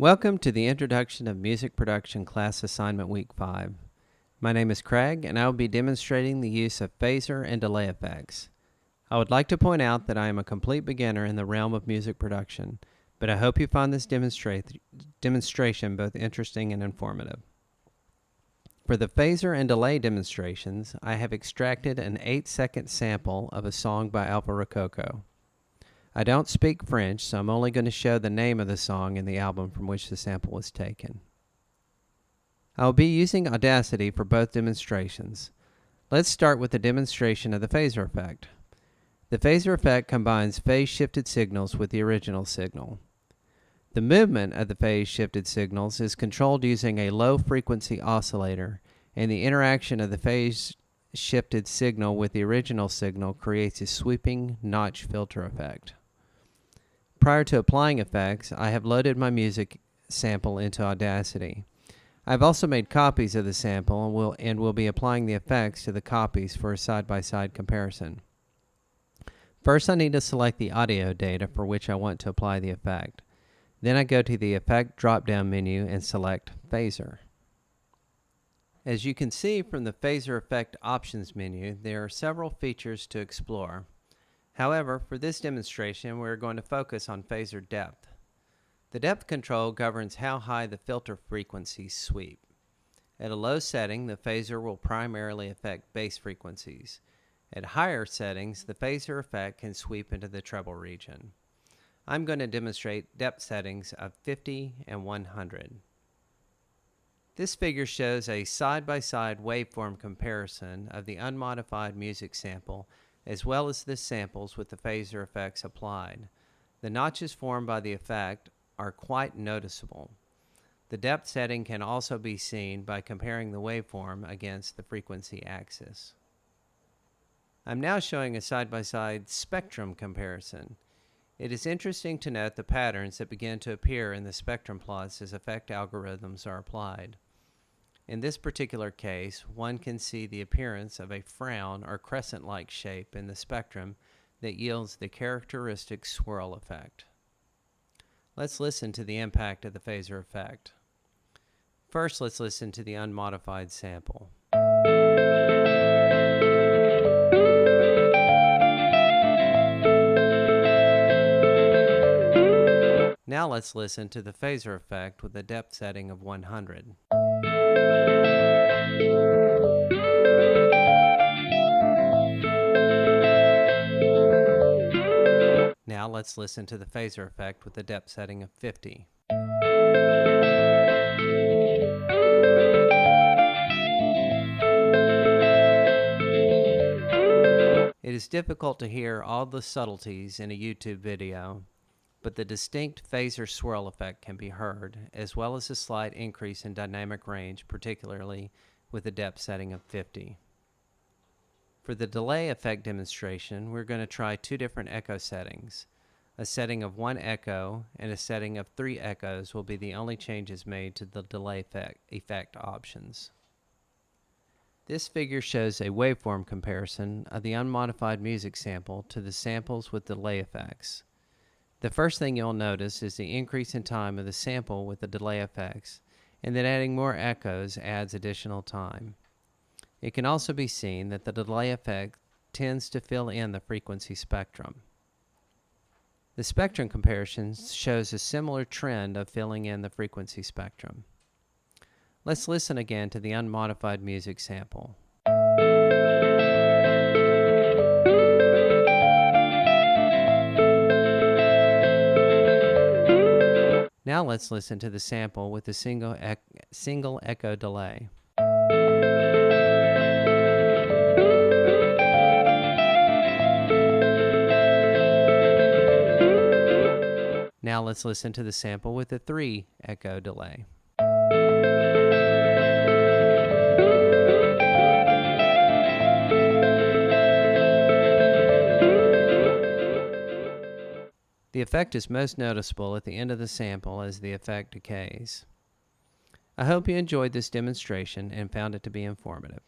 Welcome to the Introduction of Music Production Class Assignment Week 5. My name is Craig, and I will be demonstrating the use of phaser and delay effects. I would like to point out that I am a complete beginner in the realm of music production, but I hope you find this demonstration both interesting and informative. For the phaser and delay demonstrations, I have extracted an 8-second sample of a song by Alpha Rococo. I don't speak French, so I'm only going to show the name of the song and the album from which the sample was taken. I will be using Audacity for both demonstrations. Let's start with the demonstration of the phaser effect. The phaser effect combines phase-shifted signals with the original signal. The movement of the phase-shifted signals is controlled using a low-frequency oscillator, and the interaction of the phase-shifted signal with the original signal creates a sweeping notch filter effect. Prior to applying effects, I have loaded my music sample into Audacity. I've also made copies of the sample and will be applying the effects to the copies for a side-by-side comparison. First, I need to select the audio data for which I want to apply the effect. Then I go to the Effect drop-down menu and select Phaser. As you can see from the Phaser Effect Options menu, there are several features to explore. However, for this demonstration, we're going to focus on phaser depth. The depth control governs how high the filter frequencies sweep. At a low setting, the phaser will primarily affect bass frequencies. At higher settings, the phaser effect can sweep into the treble region. I'm going to demonstrate depth settings of 50 and 100. This figure shows a side-by-side waveform comparison of the unmodified music sample as well as the samples with the phaser effects applied. The notches formed by the effect are quite noticeable. The depth setting can also be seen by comparing the waveform against the frequency axis. I'm now showing a side-by-side spectrum comparison. It is interesting to note the patterns that begin to appear in the spectrum plots as effect algorithms are applied. In this particular case, one can see the appearance of a frown or crescent-like shape in the spectrum that yields the characteristic swirl effect. Let's listen to the impact of the phaser effect. First, let's listen to the unmodified sample. Now let's listen to the phaser effect with a depth setting of 100. Now let's listen to the phaser effect with a depth setting of 50. It is difficult to hear all the subtleties in a YouTube video, but the distinct phaser swirl effect can be heard, as well as a slight increase in dynamic range, particularly with a depth setting of 50. For the delay effect demonstration, we're going to try two different echo settings. A setting of 1 echo and a setting of 3 echoes will be the only changes made to the delay effect options. This figure shows a waveform comparison of the unmodified music sample to the samples with delay effects. The first thing you'll notice is the increase in time of the sample with the delay effects, and that adding more echoes adds additional time. It can also be seen that the delay effect tends to fill in the frequency spectrum. The spectrum comparison shows a similar trend of filling in the frequency spectrum. Let's listen again to the unmodified music sample. Now let's listen to the sample with a single echo delay. Now let's listen to the sample with a 3 echo delay. The effect is most noticeable at the end of the sample as the effect decays. I hope you enjoyed this demonstration and found it to be informative.